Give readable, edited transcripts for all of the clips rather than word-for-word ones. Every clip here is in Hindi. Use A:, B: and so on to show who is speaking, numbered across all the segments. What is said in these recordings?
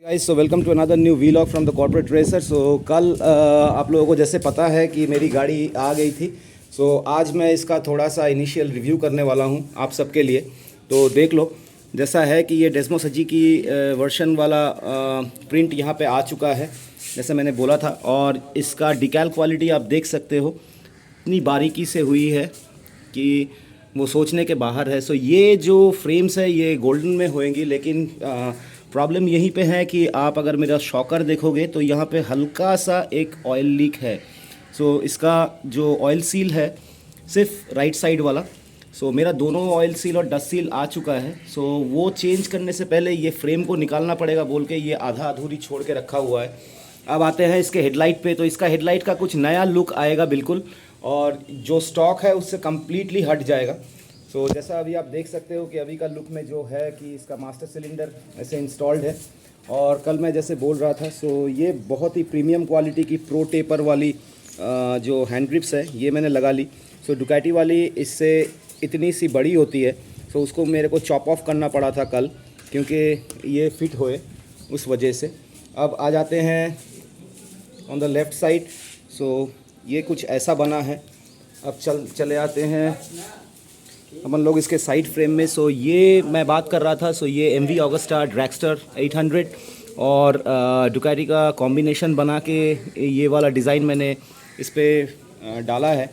A: Guys so welcome to another new vlog from the corporate racer. So कल आप लोगों को जैसे पता है कि मेरी गाड़ी आ गई थी। सो आज मैं इसका थोड़ा सा इनिशियल रिव्यू करने वाला हूं आप सबके लिए। तो देख लो, जैसा है कि ये डेस्मो सजी की वर्शन वाला प्रिंट यहाँ पे आ चुका है जैसे मैंने बोला था। और इसका डिकैल क्वालिटी आप देख सकते हो, इतनी बारीकी से हुई है कि वो सोचने के बाहर है। सो ये जो फ्रेम्स है ये गोल्डन में होएंगी, लेकिन प्रॉब्लम यहीं पे है कि आप अगर मेरा शॉकर देखोगे तो यहाँ पे हल्का सा एक ऑयल लीक है। सो इसका जो ऑयल सील है सिर्फ राइट साइड वाला, सो मेरा दोनों ऑयल सील और डस्ट सील आ चुका है। सो वो चेंज करने से पहले ये फ्रेम को निकालना पड़ेगा बोल के ये आधा अधूरी छोड़ के रखा हुआ है। अब आते हैं इसके हेडलाइट पे। तो इसका हेडलाइट का कुछ नया लुक आएगा बिल्कुल, और जो स्टॉक है उससे कम्प्लीटली हट जाएगा। तो जैसा अभी आप देख सकते हो कि अभी का लुक में जो है कि इसका मास्टर सिलेंडर ऐसे इंस्टॉल्ड है। और कल मैं जैसे बोल रहा था, सो ये बहुत ही प्रीमियम क्वालिटी की प्रो टेपर वाली जो हैंड ग्रिप्स है ये मैंने लगा ली। सो डुकाटी वाली इससे इतनी सी बड़ी होती है, सो उसको मेरे को चॉप ऑफ करना पड़ा था कल, क्योंकि ये फिट होए उस वजह से। अब आ जाते हैं ऑन द लेफ़्ट साइड। सो ये कुछ ऐसा बना है। अब चले आते हैं अपन लोग इसके साइड फ्रेम में। सो ये मैं बात कर रहा था, सो ये MV ऑगस्टा ड्रैगस्टर 800 और डुकाटी का कॉम्बिनेशन बना के ये वाला डिज़ाइन मैंने इस पर डाला है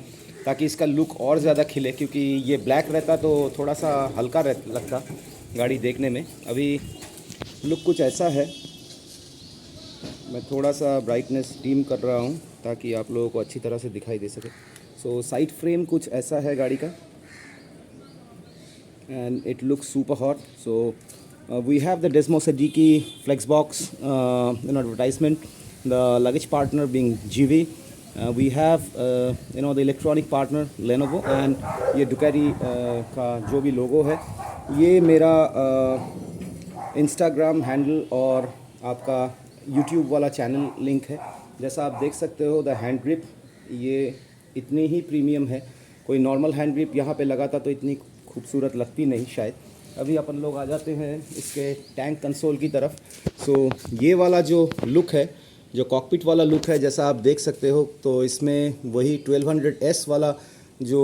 A: ताकि इसका लुक और ज़्यादा खिले, क्योंकि ये ब्लैक रहता तो थोड़ा सा हल्का लगता गाड़ी देखने में। अभी लुक कुछ ऐसा है। मैं थोड़ा सा ब्राइटनेस डिम कर रहा हूँ ताकि आप लोगों को अच्छी तरह से दिखाई दे सके। सो साइड फ्रेम कुछ ऐसा है गाड़ी का, and it looks super hot. So we have the Desmo Sadiki Flexbox advertisement, the luggage partner being GV. We have the electronic partner Lenovo, and ये Ducati का जो भी लोगो है ये मेरा Instagram हैंडल और आपका YouTube वाला चैनल लिंक है। जैसा आप देख सकते हो द हैंड ग्रिप ये इतनी ही प्रीमियम है। कोई नॉर्मल हैंड ग्रिप यहाँ पे लगाता तो इतनी खूबसूरत लगती नहीं शायद। अभी अपन लोग आ जाते हैं इसके टैंक कंसोल की तरफ। सो ये वाला जो लुक है, जो कॉकपिट वाला लुक है, जैसा आप देख सकते हो, तो इसमें वही 1200S वाला जो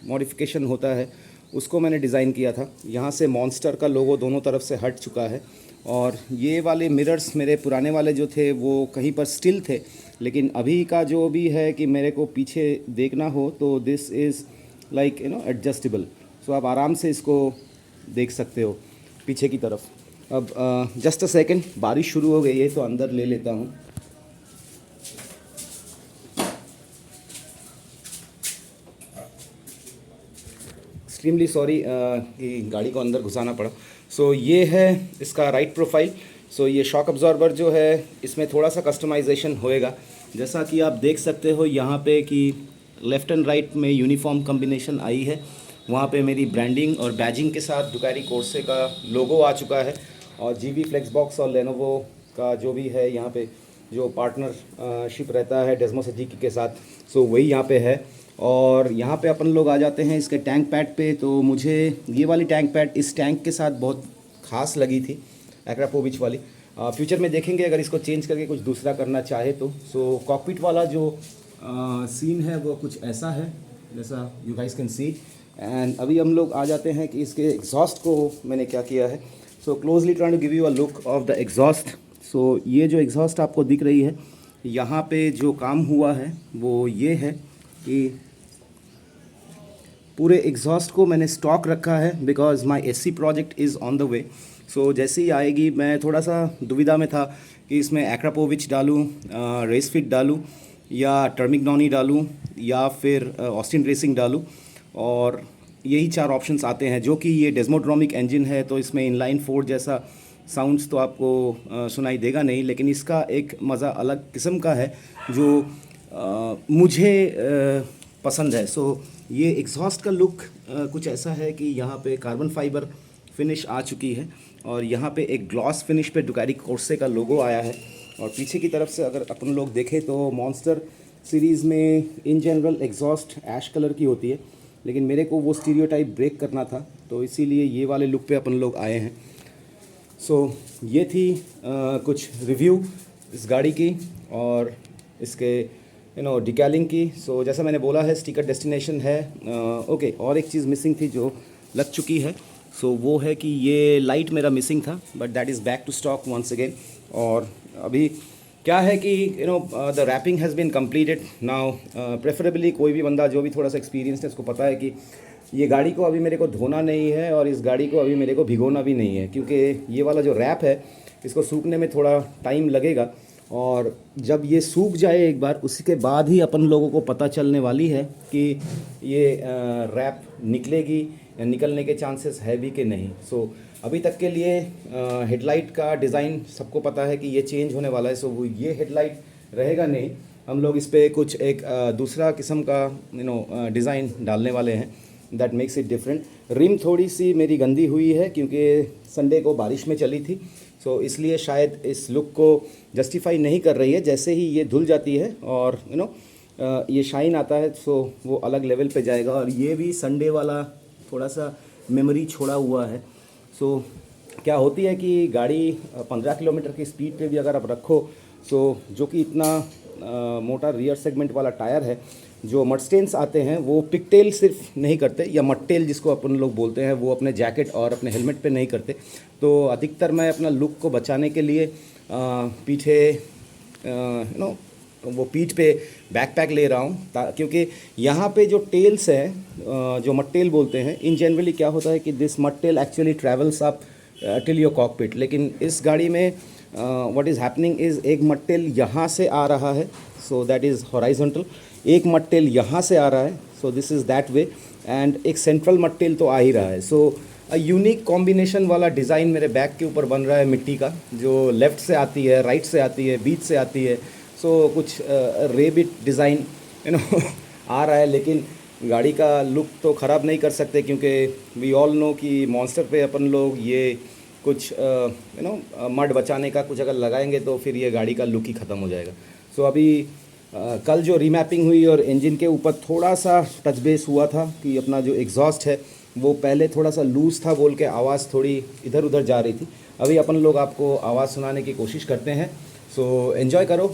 A: मॉडिफिकेशन होता है उसको मैंने डिज़ाइन किया था। यहाँ से मॉन्स्टर का लोगो दोनों तरफ से हट चुका है। और ये वाले मिरर्स मेरे पुराने वाले जो थे वो कहीं पर स्टिल थे, लेकिन अभी का जो भी है कि मेरे को पीछे देखना हो तो दिस इज़ लाइक एडजस्टेबल। सो आप आराम से इसको देख सकते हो पीछे की तरफ। अब जस्ट अ सेकेंड, बारिश शुरू हो गई है तो अंदर ले लेता हूँ। एक्सट्रीमली सॉरी कि गाड़ी को अंदर घुसाना पड़ा। सो ये है इसका राइट प्रोफाइल। सो ये शॉक अब्जॉर्बर जो है इसमें थोड़ा सा कस्टमाइजेशन होएगा, जैसा कि आप देख सकते हो यहाँ पे कि लेफ़्ट एंड राइट में यूनिफॉर्म कॉम्बिनेशन आई है। वहाँ पे मेरी ब्रांडिंग और बैजिंग के साथ डुकाटी कोर्से का लोगो आ चुका है। और GV फ्लेक्सबॉक्स और लेनोवो का जो भी है यहाँ पे जो पार्टनरशिप रहता है डेस्मो सजीकी के साथ, सो वही यहाँ पे है। और यहाँ पे अपन लोग आ जाते हैं इसके टैंक पैड पे। तो मुझे ये वाली टैंक पैड इस टैंक के साथ बहुत ख़ास लगी थी, एक्रापोविच वाली। फ्यूचर में देखेंगे अगर इसको चेंज करके कुछ दूसरा करना चाहे तो। सो कॉकपिट वाला जो सीन है वो कुछ ऐसा है जैसा you guys can see. And अभी हम लोग आ जाते हैं कि इसके एग्जॉस्ट को मैंने क्या किया है। So closely trying to give you a look of the exhaust. So ये जो एग्जॉस्ट आपको दिख रही है, यहाँ पे जो काम हुआ है वो ये है कि पूरे एग्जॉस्ट को मैंने स्टॉक रखा है because my SC project is on the way. So जैसे ही आएगी, मैं थोड़ा सा दुविधा में था कि इसमें एक्रापोविच डालूँ, रेस फिट डालूँ, या टर्मिग्नॉनी डालूँ, या फिर ऑस्टिन रेसिंग डालूँ। और यही 4 ऑप्शंस आते हैं, जो कि ये डेस्मोड्रोमिक इंजन है तो इसमें इनलाइन 4 जैसा साउंड्स तो आपको सुनाई देगा नहीं, लेकिन इसका एक मज़ा अलग किस्म का है जो मुझे पसंद है। सो ये एग्जॉस्ट का लुक कुछ ऐसा है कि यहाँ पे कार्बन फाइबर फिनिश आ चुकी है और यहाँ पे एक ग्लॉस फिनिश पे डुकाटी कोर्से का लोगो आया है। और पीछे की तरफ से अगर अपन लोग देखें तो मॉन्स्टर सीरीज़ में in general exhaust ash colour की होती है, लेकिन मेरे को वो स्टीरियोटाइप ब्रेक करना था तो इसीलिए ये वाले लुक पे अपन लोग आए हैं। सो ये थी कुछ रिव्यू इस गाड़ी की और इसके डिकैलिंग की। सो जैसा मैंने बोला है स्टिकर डेस्टिनेशन है। ओके, और एक चीज़ मिसिंग थी जो लग चुकी है। सो वो है कि ये लाइट मेरा मिसिंग था, but that is back to stock once again. और अभी क्या है कि the wrapping has been completed now. Preferably कोई भी बंदा जो भी थोड़ा सा एक्सपीरियंस है उसको पता है कि ये गाड़ी को अभी मेरे को धोना नहीं है और इस गाड़ी को अभी मेरे को भिगोना भी नहीं है, क्योंकि ये वाला जो रैप है इसको सूखने में थोड़ा टाइम लगेगा। और जब ये सूख जाए एक बार, उसी के बाद ही अपन लोगों को पता चलने वाली है कि ये रैप निकलेगी या निकलने के चांसेस है भी कि नहीं। सो अभी तक के लिए हेडलाइट का डिज़ाइन सबको पता है कि ये चेंज होने वाला है। सो वो ये हेडलाइट रहेगा नहीं, हम लोग इस पर कुछ एक दूसरा किस्म का डिज़ाइन डालने वाले हैं, that makes it different. Rim थोड़ी सी मेरी गंदी हुई है क्योंकि संडे को बारिश में चली थी, सो इसलिए शायद इस लुक को जस्टिफाई नहीं कर रही है। जैसे ही ये धुल जाती है और ये शाइन आता है, सो वो अलग लेवल पे जाएगा। और ये भी संडे वाला थोड़ा सा मेमोरी छोड़ा हुआ है। सो क्या होती है कि गाड़ी 15 किलोमीटर की स्पीड पे भी अगर आप रखो, सो जो कि इतना मोटा रियर सेगमेंट वाला टायर है, जो मड स्टेन्स आते हैं वो पिकटेल सिर्फ नहीं करते, या मट्टेल जिसको अपन लोग बोलते हैं, वो अपने जैकेट और अपने हेलमेट पे नहीं करते। तो अधिकतर मैं अपना लुक को बचाने के लिए पीछे वो पीठ पे बैकपैक ले रहा हूँ, क्योंकि यहाँ पे जो टेल्स हैं जो मट्टेल बोलते हैं, इन जनरली क्या होता है कि this metal actually travels up till your cockpit. लेकिन इस गाड़ी में व्हाट इज़ हैपनिंग इज़ एक मट्टेल यहाँ से आ रहा है, सो दैट इज़ हॉराइजॉन्टल। एक मट्टेल यहाँ से आ रहा है, so this is that way, and एक सेंट्रल मट्टेल तो आ ही रहा है। सो यूनिक कॉम्बिनेशन वाला डिज़ाइन मेरे बैक के ऊपर बन रहा है मिट्टी का, जो लेफ़्ट से आती है, राइट से आती है, बीच से आती है। सो कुछ रेबिट डिज़ाइन आ रहा है, लेकिन गाड़ी का लुक तो ख़राब नहीं कर सकते, क्योंकि वी ऑल नो कि मॉन्स्टर पे अपन लोग ये कुछ मड बचाने का कुछ अगर लगाएंगे तो फिर ये गाड़ी का लुक ही ख़त्म हो जाएगा। सो अभी कल जो रीमैपिंग हुई और इंजन के ऊपर थोड़ा सा टच बेस हुआ था कि अपना जो एग्जॉस्ट है वो पहले थोड़ा सा लूज़ था बोल के आवाज़ थोड़ी इधर उधर जा रही थी। अभी अपन लोग आपको आवाज़ सुनाने की कोशिश करते हैं, सो एन्जॉय करो।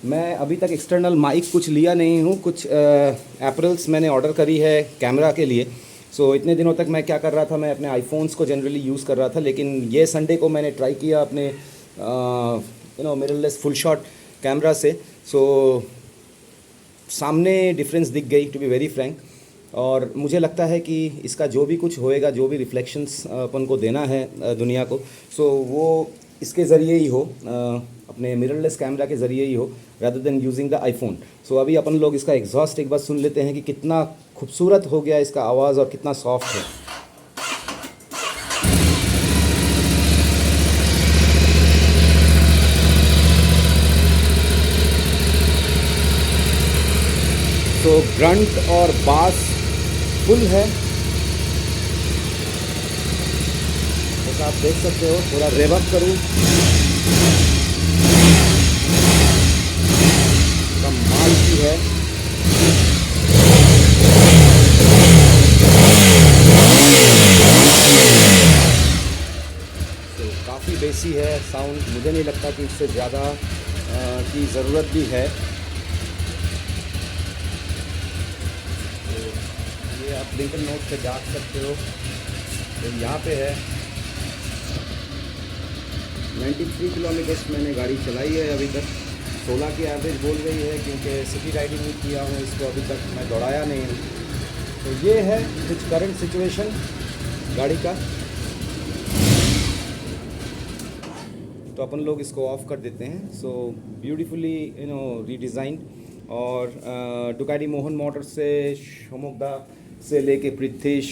A: मैं अभी तक एक्सटर्नल माइक कुछ लिया नहीं हूँ, कुछ एपरल्स मैंने ऑर्डर करी है कैमरा के लिए। सो इतने दिनों तक मैं क्या कर रहा था, मैं अपने आईफोन्स को जनरली यूज़ कर रहा था, लेकिन ये संडे को मैंने ट्राई किया अपने मिररलेस फुल शॉट कैमरा से। सो सामने डिफरेंस दिख गई, टू बी वेरी फ्रैंक। और मुझे लगता है कि इसका जो भी कुछ होएगा, जो भी रिफ्लेक्शंस अपन को देना है दुनिया को, सो वो इसके ज़रिए ही हो, अपने मिररलेस कैमरा के ज़रिए ही हो, rather than using the iPhone. So अभी अपन लोग इसका एग्जॉस्ट एक बार सुन लेते हैं कि कितना खूबसूरत हो गया इसका आवाज़ और कितना सॉफ्ट है। तो ग्रंट और बास फुल है, जैसा आप देख सकते हो। थोड़ा रेव अप करूँ, कमाल की है। तो काफ़ी बेसी है साउंड, मुझे नहीं लगता कि इससे ज़्यादा की ज़रूरत भी है। आप लिंकन नोट पे जा सकते हो, तो यहाँ पे है 93 किलोमीटर्स मैंने गाड़ी चलाई है अभी तक। 16 की एवरेज बोल रही है, क्योंकि सिटी राइडिंग नहीं किया हूँ, इसको अभी तक मैं दौड़ाया नहीं हूँ। तो ये है कुछ करंट सिचुएशन गाड़ी का। तो अपन लोग इसको ऑफ़ कर देते हैं। सो ब्यूटीफुली रीडिज़ाइन, और डुकाटी मोहन मोटर्स से शिवमोग्गा से लेके पृथ्वीश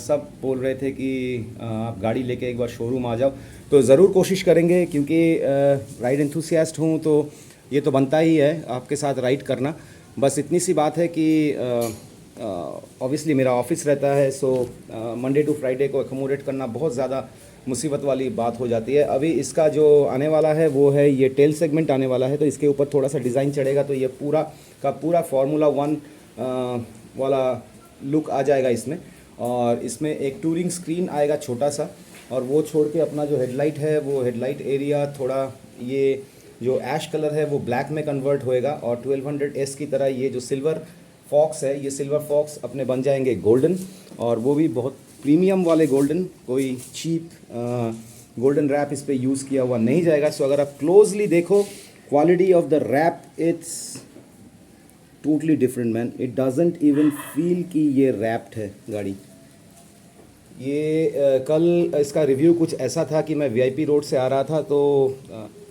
A: सब बोल रहे थे कि आप गाड़ी लेके एक बार शोरूम आ जाओ। तो ज़रूर कोशिश करेंगे, क्योंकि राइड एंथुसियास्ट हूँ तो ये तो बनता ही है आपके साथ राइड करना। बस इतनी सी बात है कि ऑब्वियसली मेरा ऑफिस रहता है, सो मंडे टू फ्राइडे को एकोमोडेट करना बहुत ज़्यादा मुसीबत वाली बात हो जाती है। अभी इसका जो आने वाला है वो है ये टेल सेगमेंट आने वाला है, तो इसके ऊपर थोड़ा सा डिज़ाइन चढ़ेगा, तो ये पूरा का पूरा फार्मूला 1 वाला लुक आ जाएगा इसमें। और इसमें एक टूरिंग स्क्रीन आएगा छोटा सा, और वो छोड़ के अपना जो हेडलाइट है वो हेडलाइट एरिया थोड़ा ये जो ऐश कलर है वो ब्लैक में कन्वर्ट होएगा और 1200S की तरह ये जो सिल्वर फॉक्स है ये सिल्वर फॉक्स अपने बन जाएंगे गोल्डन, और वो भी बहुत प्रीमियम वाले गोल्डन, कोई चीप गोल्डन रैप इस पर यूज़ किया हुआ नहीं जाएगा। सो अगर आप क्लोजली देखो quality of the wrap it's totally different man, it doesn't even feel कि ये रैप्ड है गाड़ी। ये कल इसका रिव्यू कुछ ऐसा था कि मैं वीआईपी रोड से आ रहा था तो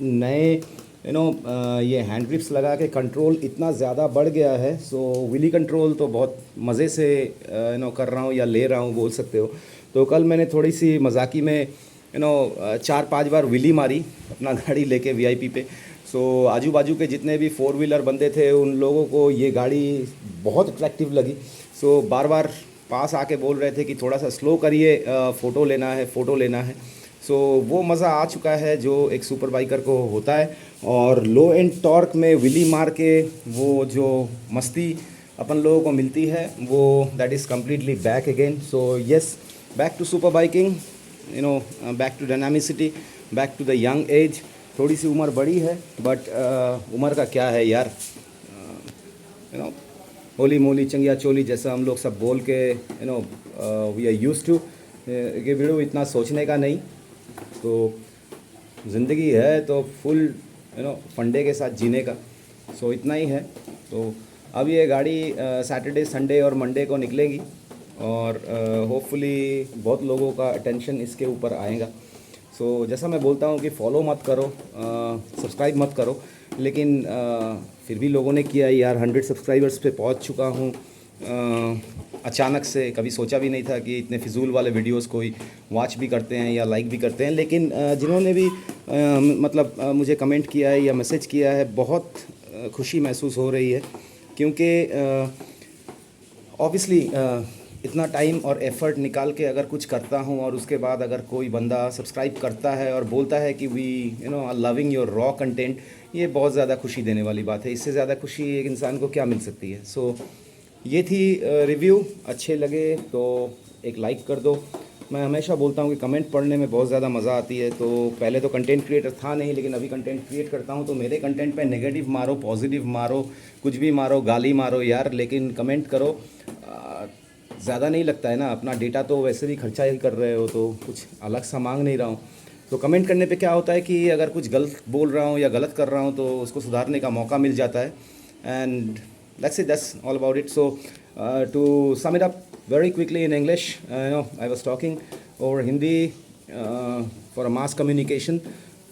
A: नए ये हैंड ग्रिप्स लगा के कंट्रोल इतना ज़्यादा बढ़ गया है। सो व्हीली कंट्रोल तो बहुत मज़े से कर रहा हूँ या ले रहा हूँ बोल सकते हो। तो कल मैंने थोड़ी सी मजाकी में 4-5 बार व्हीली मारी अपना गाड़ी लेके वीआईपी पे। सो आजू बाजू के जितने भी 4 व्हीलर बंदे थे उन लोगों को ये गाड़ी बहुत अट्रैक्टिव लगी। सो बार बार पास आके बोल रहे थे कि थोड़ा सा स्लो करिए, फ़ोटो लेना है, फ़ोटो लेना है। सो वो मज़ा आ चुका है जो एक सुपर बाइकर को होता है, और लो एंड टॉर्क में व्हीली मार के वो जो मस्ती अपन लोगों को मिलती है वो that is completely back again. So yes, back to super biking, back to dynamicity, back to the young age. थोड़ी सी उम्र बड़ी है बट उम्र का क्या है यार, होली मोली चंगिया चोली जैसा हम लोग सब बोल के वी आर यूज्ड टू कि वीडियो इतना सोचने का नहीं, तो ज़िंदगी है तो फुल फंडे के साथ जीने का। सो इतना ही है। तो अब ये गाड़ी सैटरडे संडे और मंडे को निकलेगी और होपफुली बहुत लोगों का अटेंशन इसके ऊपर आएगा। सो जैसा मैं बोलता हूँ कि फॉलो मत करो, सब्सक्राइब मत करो, लेकिन फिर भी लोगों ने किया यार। 100 सब्सक्राइबर्स पे पहुँच चुका हूँ अचानक से, कभी सोचा भी नहीं था कि इतने फिजूल वाले वीडियोस कोई वॉच भी करते हैं या लाइक भी करते हैं। लेकिन जिन्होंने भी मतलब मुझे कमेंट किया है या मैसेज किया है, बहुत खुशी महसूस हो रही है, क्योंकि ऑब्वियसली इतना टाइम और एफ़र्ट निकाल के अगर कुछ करता हूँ और उसके बाद अगर कोई बंदा सब्सक्राइब करता है और बोलता है कि we are loving your raw content, ये बहुत ज़्यादा खुशी देने वाली बात है। इससे ज़्यादा खुशी एक इंसान को क्या मिल सकती है। सो ये थी रिव्यू। अच्छे लगे तो एक लाइक कर दो। मैं हमेशा बोलता हूँ कि कमेंट पढ़ने में बहुत ज़्यादा मज़ा आती है। तो पहले तो कंटेंट क्रिएटर था नहीं, लेकिन अभी कंटेंट क्रिएट करता हूँ, तो मेरे कंटेंट पे नेगेटिव मारो, पॉजिटिव मारो, कुछ भी मारो, गाली मारो यार, लेकिन कमेंट करो। ज़्यादा नहीं लगता है ना, अपना डेटा तो वैसे भी खर्चा ही कर रहे हो, तो कुछ अलग सा मांग नहीं रहा हूँ। तो कमेंट करने पे क्या होता है कि अगर कुछ गलत बोल रहा हूँ या गलत कर रहा हूँ तो उसको सुधारने का मौका मिल जाता है। And that's all about it. So to sum it up very quickly in English, I was talking over Hindi for a mass communication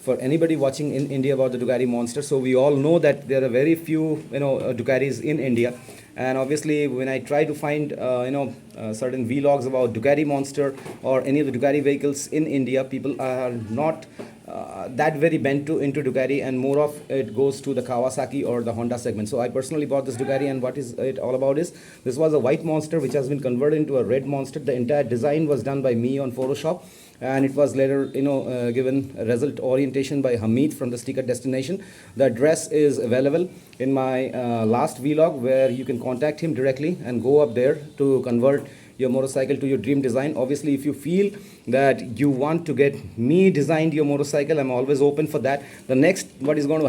A: for anybody watching in India about the Ducati Monster. So we all know that there are very few Ducatis in India, and obviously when I try to find certain vlogs about Ducati Monster or any of the Ducati vehicles in India, people are not that very bent into Ducati, and more of it goes to the Kawasaki or the Honda segment. So I personally bought this Ducati, and what is it all about is, this was a white Monster which has been converted into a red Monster. The entire design was done by me on Photoshop, and it was later given a result orientation by Hamid from the Sticker Destination. The address is available in my last vlog, where you can contact him directly and go up there to convert your motorcycle to your dream design. Obviously, if you feel that you want to get me designed your motorcycle, I'm always open for that. The next what is going to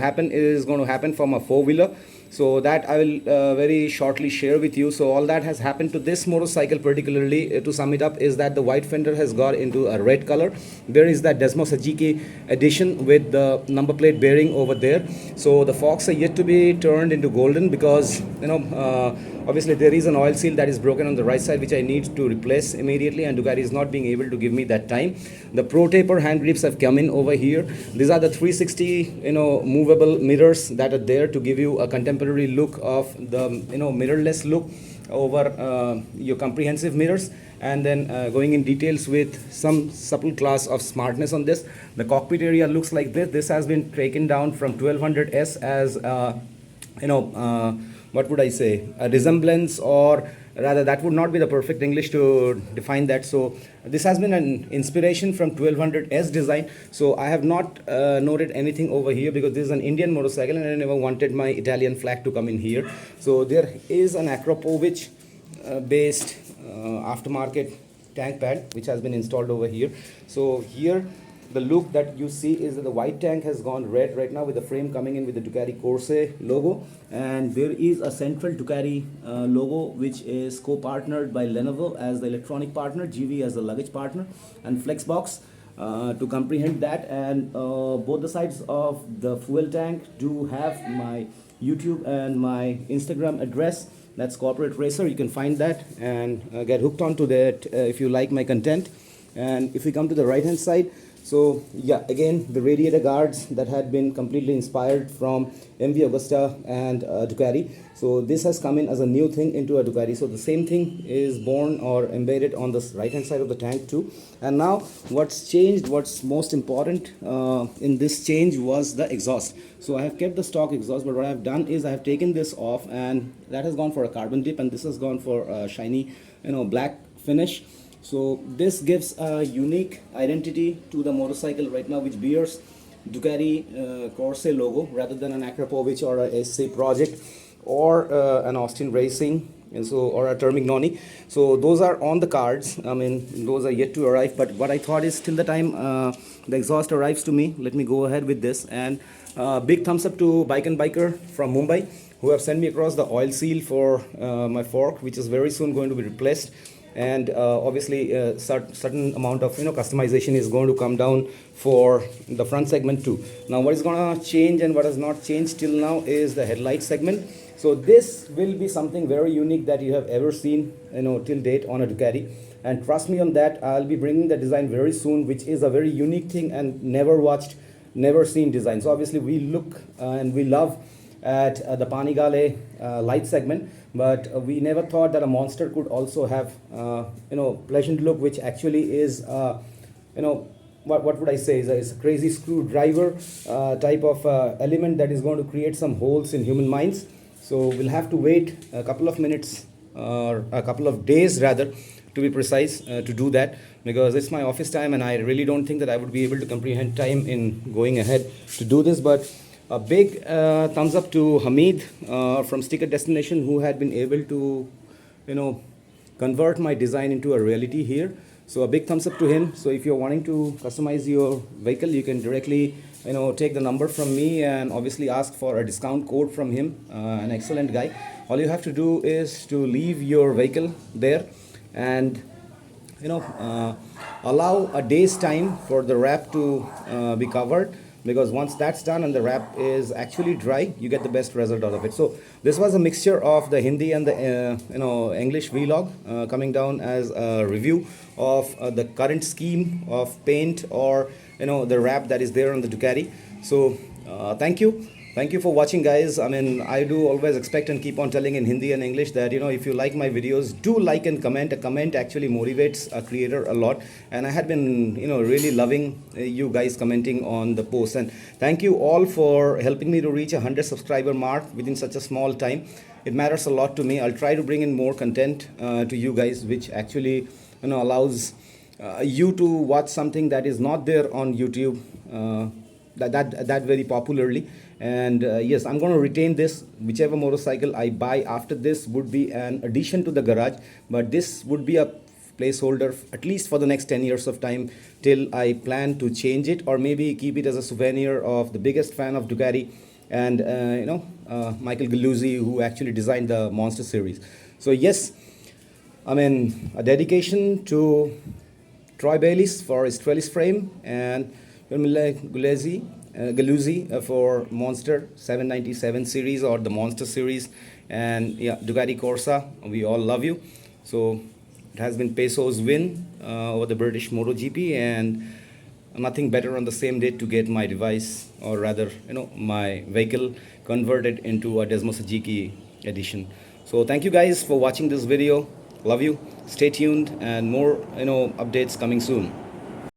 A: happen from a four-wheeler, so that I will very shortly share with you. So all that has happened to this motorcycle particularly, to sum it up, is that the white fender has got into a red color. There is that Desmo Sajiki edition with the number plate bearing over there. So the forks are yet to be turned into golden, because obviously there is an oil seal that is broken on the right side, which I need to replace immediately, and Ducati is not being able to give me that time. The Pro Taper hand grips have come in over here. These are the 360 movable mirrors that are there to give you a contemporary look of the mirrorless look over your comprehensive mirrors, and then going in details with some supple class of smartness on this. The cockpit area looks like this. This has been taken down from 1200S as what would I say, a resemblance, or rather that would not be the perfect English to define that. So this has been an inspiration from 1200S design. So I have not noted anything over here, because this is an Indian motorcycle and I never wanted my Italian flag to come in here. So there is an Akrapovic based aftermarket tank pad which has been installed over here. So here the look that you see is that the white tank has gone red right now with the frame coming in with the Ducati Corse logo, and there is a central Ducati logo which is co-partnered by Lenovo as the electronic partner, GV as the luggage partner, and Flexbox to comprehend that. And both the sides of the fuel tank do have my YouTube and my Instagram address. That's Corporate Racer. You can find that and get hooked onto that if you like my content. And if we come to the right hand side, so yeah, again the radiator guards that had been completely inspired from MV Agusta and Ducati. So this has come in as a new thing into a Ducati. So the same thing is born or embedded on the right hand side of the tank too. And now what's changed, what's most important in this change was the exhaust. So I have kept the stock exhaust, but what I have done is I have taken this off, and that has gone for a carbon dip, and this has gone for a shiny, black finish. So this gives a unique identity to the motorcycle right now, which bears Ducati Corse logo rather than an Akrapovic or a SC Project or an Austin Racing, and so, or a Termignoni. So those are on the cards. I mean, those are yet to arrive, but what I thought is till the time the exhaust arrives to me, let me go ahead with this. And big thumbs up to Bike and Biker from Mumbai, who have sent me across the oil seal for my fork, which is very soon going to be replaced. And obviously certain amount of customization is going to come down for the front segment too. Now what is going to change and what has not changed till now is the headlight segment. So this will be something very unique that you have ever seen till date on a Ducati, and trust me on that. I'll be bringing the design very soon, which is a very unique thing and never seen design. So obviously we look and we love at the Panigale light segment, but we never thought that a monster could also have pleasant look, which actually is what would I say, is a crazy screwdriver type of element that is going to create some holes in human minds. So we'll have to wait a couple of minutes or a couple of days rather, to be precise, to do that, because it's my office time and I really don't think that I would be able to comprehend time in going ahead to do this. But a big thumbs up to Hamid from Sticker Destination, who had been able to, convert my design into a reality here. So a big thumbs up to him. So if you're wanting to customize your vehicle, you can directly, take the number from me and obviously ask for a discount code from him. An excellent guy. All you have to do is to leave your vehicle there and allow a day's time for the wrap to be covered, because once that's done and the wrap is actually dry, you get the best result out of it. So this was a mixture of the Hindi and the English vlog coming down as a review of the current scheme of paint or the wrap that is there on the Ducati. So thank you for watching, guys. I mean, I do always expect and keep on telling in Hindi and English that if you like my videos, do like and comment. A comment actually motivates a creator a lot, and I had been really loving you guys commenting on the posts. And thank you all for helping me to reach 100 subscriber mark within such a small time. It matters a lot to me. I'll try to bring in more content to you guys, which actually allows you to watch something that is not there on YouTube that very popularly. And yes, I'm going to retain this. Whichever motorcycle I buy after this would be an addition to the garage, but this would be a placeholder at least for the next 10 years of time, till I plan to change it or maybe keep it as a souvenir of the biggest fan of Ducati and Michael Galluzzi, who actually designed the Monster series. So yes, I mean, a dedication to Troy Bayliss for his trellis frame, and Galluzzi for Monster 797 series or the Monster series, and yeah, Ducati Corsa. We all love you. So it has been Peso's win over the British MotoGP, and nothing better on the same day to get my device, or rather my vehicle, converted into a Desmos Ajiki edition. So thank you guys for watching this video. Love you. Stay tuned, and more updates coming soon.